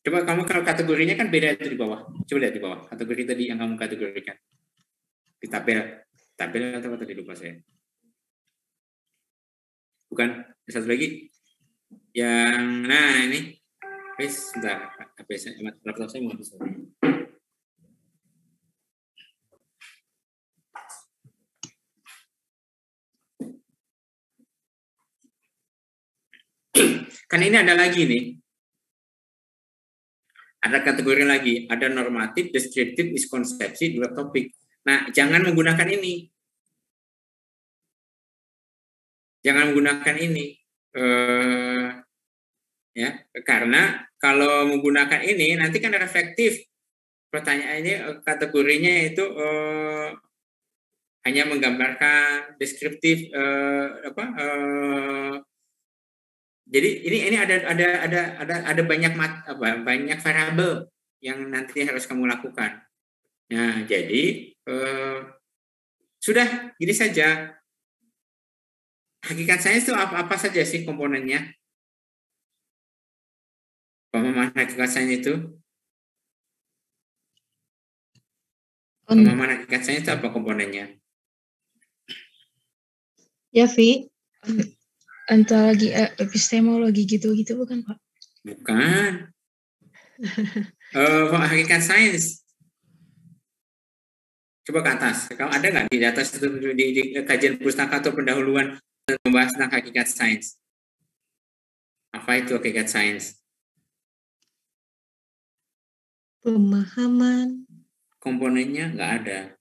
Coba kamu kalau kategorinya kan beda itu di bawah. Coba lihat di bawah kategori tadi yang kamu kategorikan. Di tabel atau tadi lupa saya. Bukan, satu lagi. Yang nah ini. Wis, sebentar. Laptop saya mau habis. Kan ini ada lagi nih. Ada kategori lagi, ada normatif, deskriptif, miskonsepsi, dua topik. Nah, jangan menggunakan ini. Jangan menggunakan ini. Ya, karena kalau menggunakan ini nanti kan reflektif. Pertanyaannya kategorinya itu hanya menggambarkan deskriptif jadi ini ada banyak variabel yang nanti harus kamu lakukan. Nah, jadi sudah gini saja. Hakikat sains itu apa saja sih komponennya? Pemahaman hakikat sains itu? Pemahaman hakikat sains itu apa komponennya? Ya, Vi. Antologi epistemologi gitu-gitu bukan, Pak? Bukan. Hakikat sains. Coba ke atas. Kalau ada nggak di atas itu di kajian pustaka atau pendahuluan membahas tentang hakikat sains? Apa itu hakikat sains? Pemahaman. Komponennya nggak ada.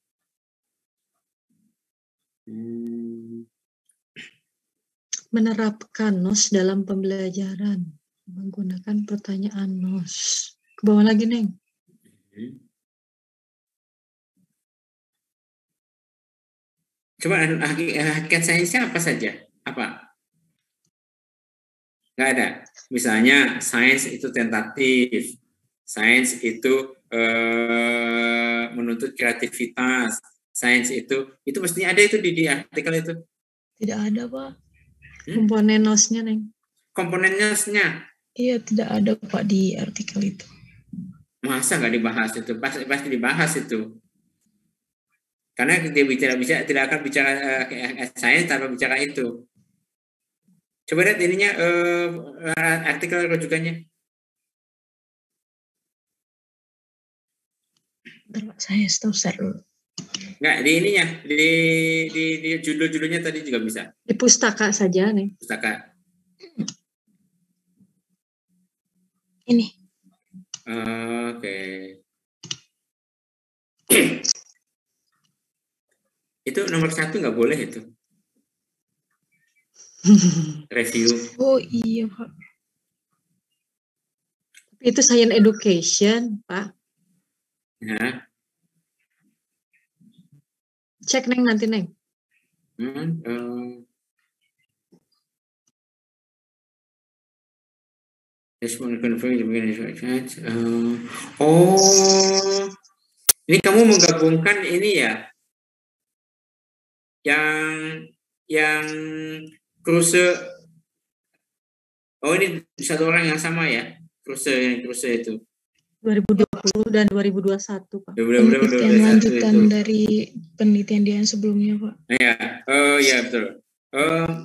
Menerapkan NOS dalam pembelajaran menggunakan pertanyaan NOS. Ke bawah lagi, Neng. Coba hakikat sainsnya apa saja? Apa? Nggak ada. Misalnya sains itu tentatif, sains itu menuntut kreativitas, sains itu mestinya ada itu di artikel itu. Tidak ada, Pak. Komponen NOS-nya, Neng. Komponen NOS-nya? Iya, tidak ada, Pak, di artikel itu. Masa nggak dibahas itu? Pasti dibahas itu. Karena dia tidak akan bicara sains tanpa bicara itu. Coba lihat ininya artikel rujukannya. Bentar, Pak, saya stop dulu. Enggak, di ininya, di judul-judulnya tadi juga bisa. Di pustaka saja, nih. Pustaka. Ini. Oke. Itu nomor 1 nggak boleh itu. Review. Oh iya, Pak. Itu science education, Pak. Ya. Cek, Neng, nanti, Neng. Ini kamu menggabungkan ini ya, yang Kruse. Oh, ini satu orang yang sama ya, Kruse itu. 2020 dan 2021, Pak. 2021 penelitian lanjutan itu. Dari penelitian dia yang sebelumnya, Pak. Ya, ya betul.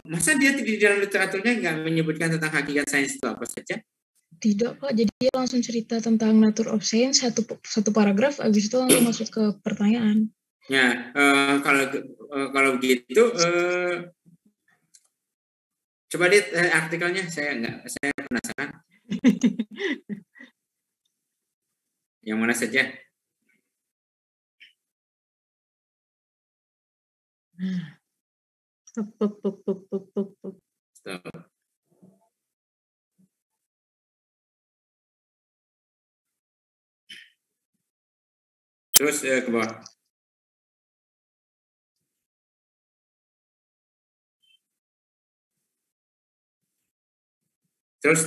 Masa dia di dalam literaturnya nggak menyebutkan tentang hakikat sains itu apa saja? Tidak, Pak. Jadi dia langsung cerita tentang nature of science satu paragraf, habis itu langsung masuk ke pertanyaan. Ya, kalau begitu, coba lihat artikelnya. Saya penasaran. Yang mana saja? Stop. Terus ke bawah. Terus.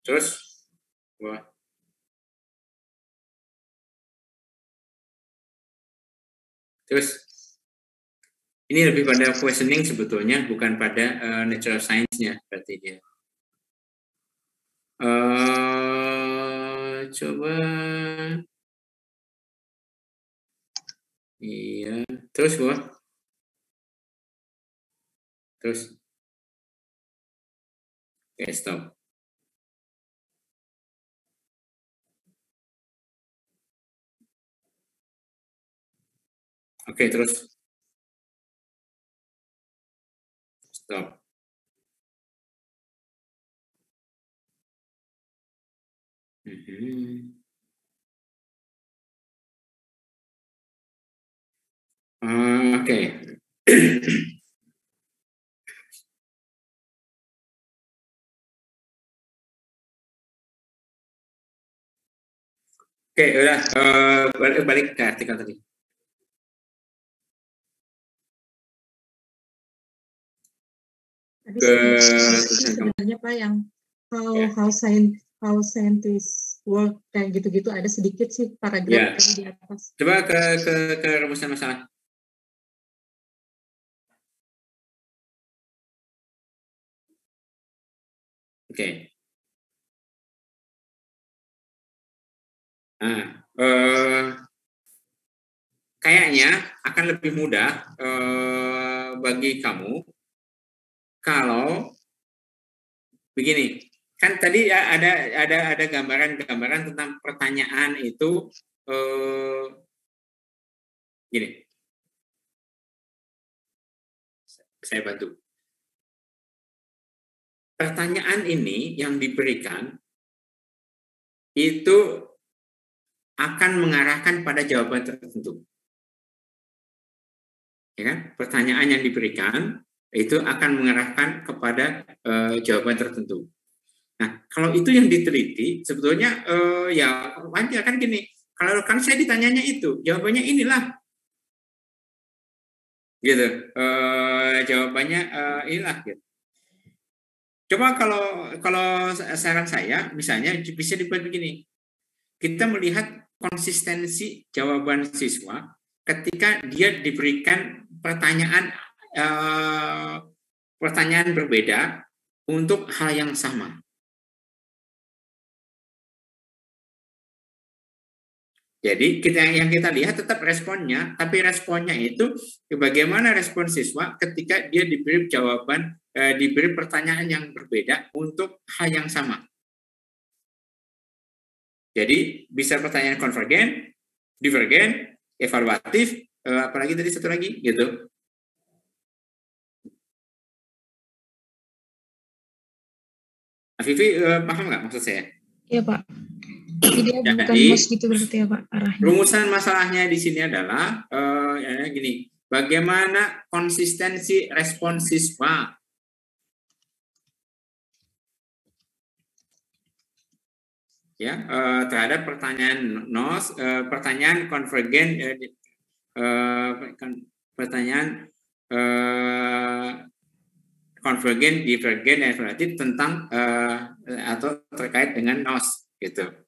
Terus. Bawah. Terus. Ini lebih pada questioning sebetulnya, bukan pada natural science-nya berarti dia. Coba. Iya. Terus gua. Terus. Oke, stop. Oke, terus. Stop. Oke. Oke, udah balik ke artikel tadi. Tadi sebenarnya Pak yang how scientists work kayak gitu-gitu ada sedikit sih paragraf tadi di atas. Coba ke rumusan masalah. Oke. Nah, kayaknya akan lebih mudah bagi kamu kalau begini. Kan tadi ada gambaran tentang pertanyaan itu gini. Saya bantu. Pertanyaan ini yang diberikan itu akan mengarahkan pada jawaban tertentu. Ya kan? Pertanyaan yang diberikan itu akan mengarahkan kepada jawaban tertentu. Nah, kalau itu yang diteliti, sebetulnya ya wajar kan gini. Kalau kan saya ditanyanya itu, jawabannya inilah, gitu. Jawabannya inilah. Gitu. Coba kalau saran saya, misalnya bisa dibuat begini. Kita melihat konsistensi jawaban siswa ketika dia diberikan pertanyaan berbeda untuk hal yang sama. Jadi yang kita lihat tetap responnya, tapi responnya itu bagaimana respon siswa ketika dia diberi jawaban, diberi pertanyaan yang berbeda untuk hal yang sama. Jadi bisa pertanyaan konvergen, divergen, evaluatif, apalagi tadi satu lagi, gitu. Afifi, paham nggak maksud saya? Iya Pak. Jadi dia bukan host gitu berarti ya Pak arahnya. Rumusan masalahnya di sini adalah gini, bagaimana konsistensi respon siswa ya terhadap pertanyaan pertanyaan konvergen, pertanyaan konvergen, divergen, dan evaluatif tentang atau terkait dengan NOS gitu.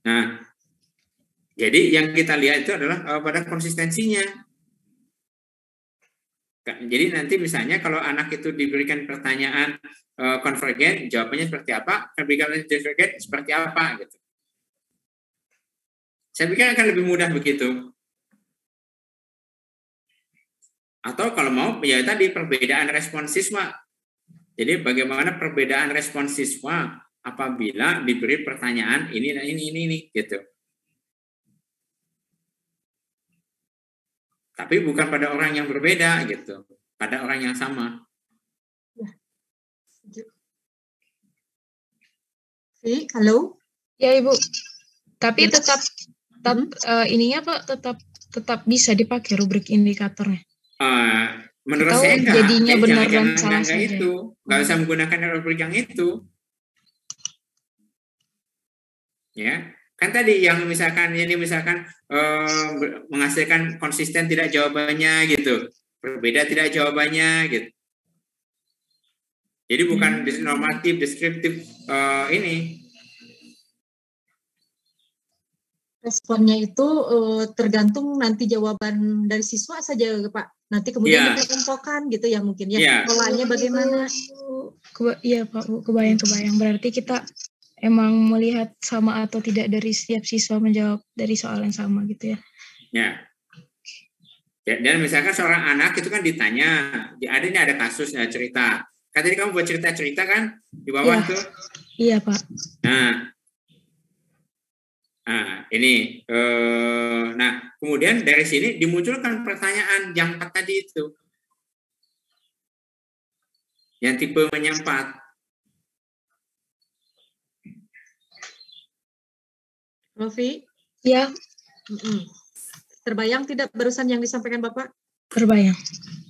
Nah, jadi yang kita lihat itu adalah pada konsistensinya. Jadi nanti misalnya kalau anak itu diberikan pertanyaan konvergen, jawabannya seperti apa? Diberikan divergen seperti apa? Gitu. Saya pikir akan lebih mudah begitu. Atau kalau mau, ya tadi perbedaan respon siswa. Jadi bagaimana perbedaan respon siswa apabila diberi pertanyaan ini gitu. Tapi bukan pada orang yang berbeda gitu, pada orang yang sama. Halo? Ya Ibu. Tapi tetap ininya Pak tetap bisa dipakai rubrik indikatornya. Menurut saya enggak. Jadinya benar dan salah saja. Itu nggak usah menggunakan rubrik yang itu. Ya, kan tadi yang misalkan menghasilkan konsisten tidak jawabannya gitu, berbeda tidak jawabannya gitu. Jadi bukan normatif, deskriptif ini. responnya itu tergantung nanti jawaban dari siswa saja Pak. Nanti kemudian dikelompokkan gitu ya mungkin ya. Polanya bagaimana? Iya Pak Bu, kebayang. Berarti kita emang melihat sama atau tidak dari setiap siswa menjawab dari soal yang sama gitu ya. Ya. Dan misalkan seorang anak itu kan ditanya, ada kasusnya cerita. Kan tadi kamu buat cerita kan di bawah tuh? Iya Pak. Nah, ini. Nah, kemudian dari sini dimunculkan pertanyaan yang 4 tadi itu. Yang tipe menyampat. Rofi? Ya. Terbayang tidak barusan yang disampaikan Bapak? Terbayang.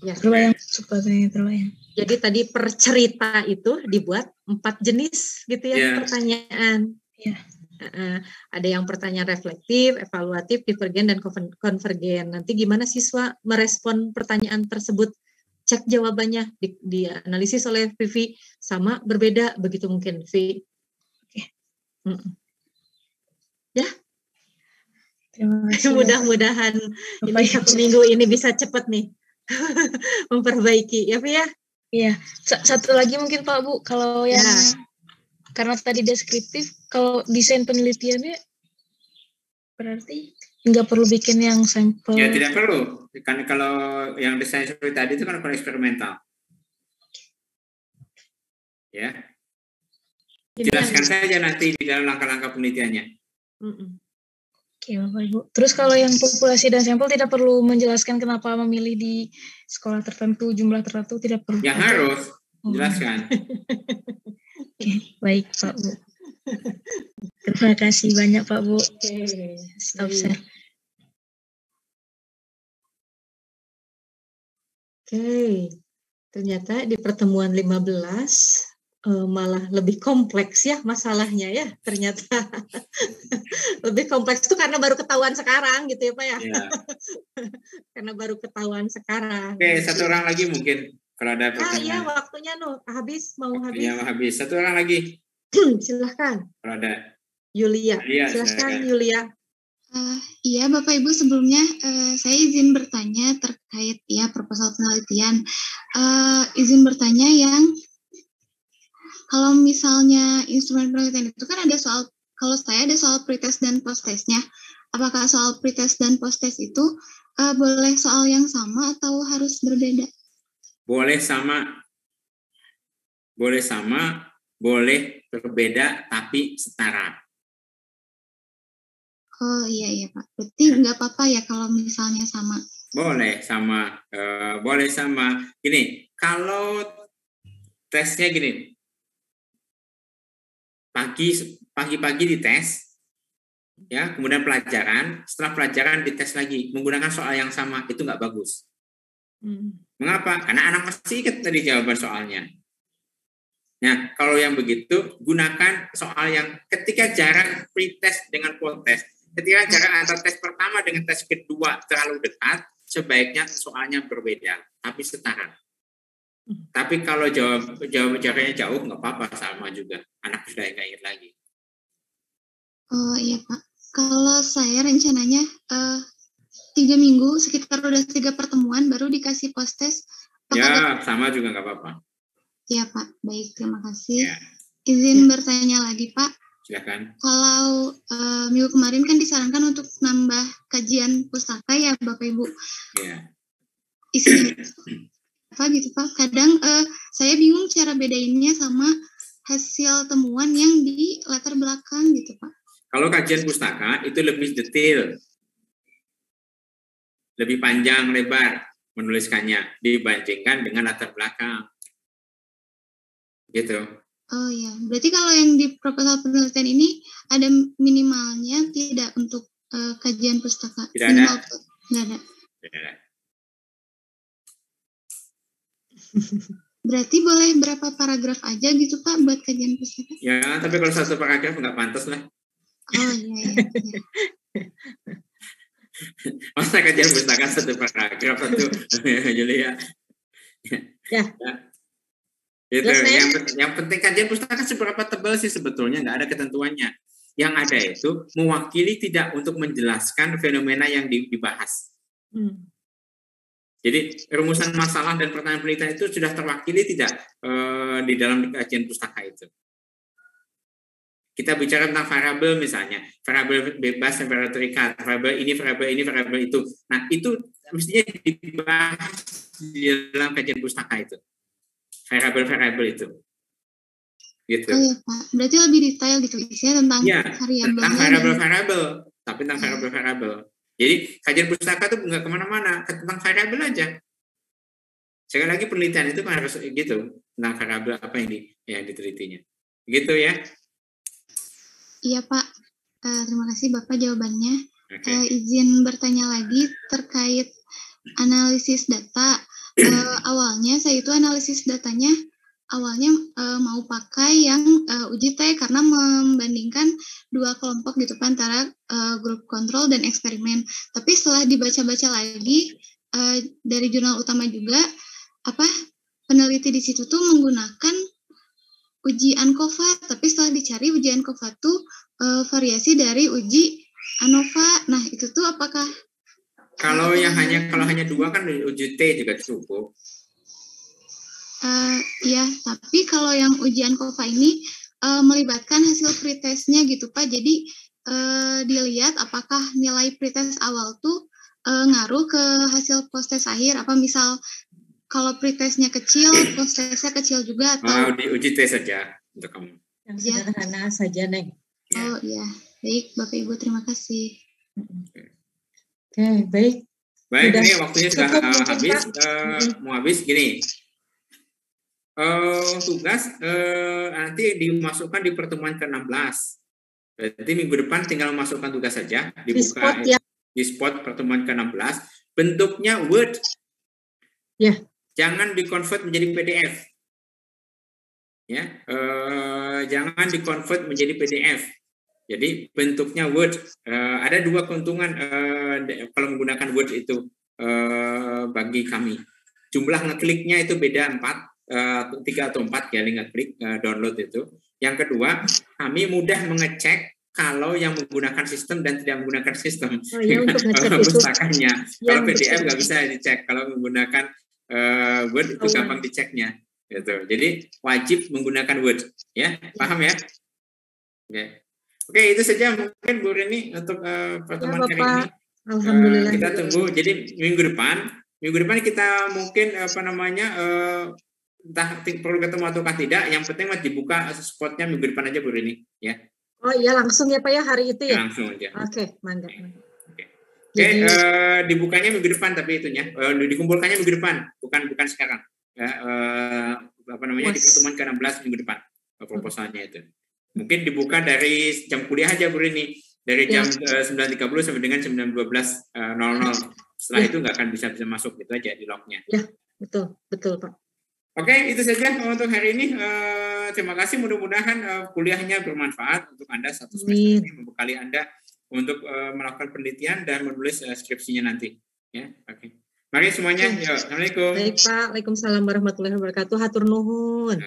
Ya. Terbayang, sepertinya terbayang. Jadi tadi per cerita itu dibuat 4 jenis gitu ya pertanyaan. Iya. Ada yang pertanyaan reflektif, evaluatif, divergen, dan konvergen. Nanti gimana siswa merespon pertanyaan tersebut? Cek jawabannya, dianalisis oleh Vivi, sama berbeda, begitu mungkin, Vi. Oke. Ya. Mudah-mudahan ini 1 minggu ini bisa cepat nih memperbaiki, ya Vi ya? Iya. Satu lagi mungkin Pak Bu, kalau yang karena tadi deskriptif, kalau desain penelitiannya berarti nggak perlu bikin yang sampel. Ya tidak perlu, kan kalau yang desain seperti tadi itu kan eksperimental. Ya. Jelaskan saja nanti di dalam langkah-langkah penelitiannya. Oke Bapak Ibu. Terus kalau yang populasi dan sampel tidak perlu menjelaskan kenapa memilih di sekolah tertentu, jumlah tertentu, tidak perlu. Ya harus jelaskan. Oke, baik Pak Bu. Terima kasih banyak Pak Bu. Stop share. Oke, ternyata di pertemuan 15 malah lebih kompleks ya masalahnya ya ternyata. Lebih kompleks itu karena baru ketahuan sekarang gitu ya Pak ya. Karena baru ketahuan sekarang. Oke, satu orang lagi mungkin kalau ada pertanyaan. Iya, waktunya habis. Waktunya habis. Satu orang lagi. Silahkan. Kalau ada. Yulia. Silahkan Yulia. Iya Bapak Ibu, sebelumnya saya izin bertanya terkait ya proposal penelitian. Izin bertanya yang kalau misalnya instrumen penelitian itu kan ada soal, kalau saya ada soal pretest dan posttestnya. Apakah soal pretest dan posttest itu boleh soal yang sama atau harus berbeda? Boleh sama, boleh berbeda tapi setara. Oh iya Pak, berarti nggak apa-apa ya kalau misalnya sama? Boleh sama, Gini, kalau tesnya gini, pagi-pagi dites, ya, kemudian pelajaran, setelah pelajaran dites lagi menggunakan soal yang sama, itu nggak bagus. Mengapa? Karena anak masih ingat tadi jawaban soalnya. Nah, kalau yang begitu, gunakan soal yang ketika jarak pretest dengan post-test. Ketika jarak antara tes pertama dengan tes kedua terlalu dekat, sebaiknya soalnya berbeda, tapi setara. Tapi kalau jawab jaraknya jauh, nggak apa-apa, sama juga. Anak sudah nggak ingat lagi. Oh iya Pak, kalau saya rencananya 3 minggu, sekitar udah 3 pertemuan, baru dikasih post-test. Ya, sama juga nggak apa-apa. Ya Pak, baik, terima kasih. Ya. Izin bertanya lagi Pak. Silakan. Kalau minggu kemarin kan disarankan untuk nambah kajian pustaka ya Bapak Ibu. Iya. Isinya apa gitu Pak? Kadang saya bingung cara bedainnya sama hasil temuan yang di latar belakang gitu Pak. Kalau kajian pustaka itu lebih detail, lebih panjang lebar menuliskannya dibandingkan dengan latar belakang. Gitu. Oh ya, berarti kalau yang di proposal penelitian ini ada minimalnya tidak untuk kajian pustaka? Tidak ada. Tidak ada. Tidak ada. Berarti boleh berapa paragraf aja gitu Pak buat kajian pustaka? Ya, tapi kalau 1 paragraf nggak pantas lah. Oh iya. Masa kajian pustaka 1 paragraf Julia. Ya. Itu yang penting kajian pustaka seberapa tebal sih sebetulnya, nggak ada ketentuannya. yang ada itu mewakili tidak untuk menjelaskan fenomena yang dibahas. Jadi rumusan masalah dan pertanyaan penelitian itu sudah terwakili tidak di dalam kajian pustaka itu. Kita bicara tentang variabel misalnya, variabel bebas dan variabel terikat, variabel ini, variabel itu. Nah, itu mestinya dibahas di dalam kajian pustaka itu. Variabel-variabel itu. Gitu. Oh iya, Pak. Berarti lebih detail gitu isinya tentang variabel. Tentang variabel-variabel, tapi tentang variabel-variabel. Jadi kajian pustaka itu nggak kemana-mana, tentang variabel aja. Sekali lagi penelitian itu kan harus gitu, tentang variabel apa yang ditelitinya. Gitu ya. Iya Pak, terima kasih Bapak jawabannya. Izin bertanya lagi terkait analisis data. Awalnya saya itu analisis datanya awalnya mau pakai yang uji T karena membandingkan dua kelompok gitu Pak, antara grup kontrol dan eksperimen. Tapi setelah dibaca-baca lagi dari jurnal utama juga, peneliti di situ tuh menggunakan uji ANCOVA, tapi setelah dicari uji ANCOVA tuh variasi dari uji ANOVA. Nah, itu tuh apakah kalau hanya dua kan uji T juga cukup. Ya, tapi kalau yang uji ANCOVA ini melibatkan hasil pretestnya gitu Pak. Jadi dilihat apakah nilai pretest awal tuh ngaruh ke hasil post-test akhir. Apa misal kalau pretestnya kecil, post-testnya kecil juga atau di uji T saja untuk kamu. Yang sederhana saja, Neng. Oh iya, baik Bapak Ibu, terima kasih. Oke, baik. Baik, ini waktunya sudah habis. Mau habis gini. Tugas nanti dimasukkan di pertemuan ke-16. Berarti minggu depan tinggal memasukkan tugas saja, dibuka di spot pertemuan ke-16. Bentuknya Word. Ya. Jangan dikonvert menjadi PDF. Ya, jangan dikonvert menjadi PDF. Jadi bentuknya Word. Ada dua keuntungan kalau menggunakan Word itu bagi kami. Jumlah ngekliknya itu beda 3 atau 4 kali ngeklik download itu. Yang kedua, kami mudah mengecek kalau yang menggunakan sistem dan tidak menggunakan sistem. Untuk ngecek pustakanya. Kalau PDF nggak bisa dicek. Kalau menggunakan Word itu gampang diceknya. Gitu. Jadi wajib menggunakan Word. Ya, paham ya? Oke, itu saja mungkin Bu Rini untuk pertemuan hari ini. Alhamdulillah. Kita tunggu. Jadi minggu depan kita mungkin entah perlu ketemu ataukah tidak. Yang penting mas dibuka spotnya minggu depan aja Bu Rini. Ya. Oh iya langsung ya Pak ya hari itu ya. Langsung aja. Oke, mantap. Oke, dibukanya minggu depan tapi itunya dikumpulkannya minggu depan, bukan sekarang. Di pertemuan ke-16 minggu depan proposalnya itu. Mungkin dibuka dari jam kuliah aja Bu Rini, dari jam 9.30 sampai dengan 9.12.00. Setelah itu nggak akan bisa masuk gitu aja di lognya. Ya, betul Pak. Oke, itu saja untuk hari ini. Terima kasih, mudah-mudahan kuliahnya bermanfaat untuk Anda satu semester ini, membekali Anda untuk melakukan penelitian dan menulis skripsinya nanti. Ya, oke. Mari semuanya, yuk. Assalamualaikum. Baik Pak, Waalaikumsalam warahmatullahi wabarakatuh. Hatur nuhun.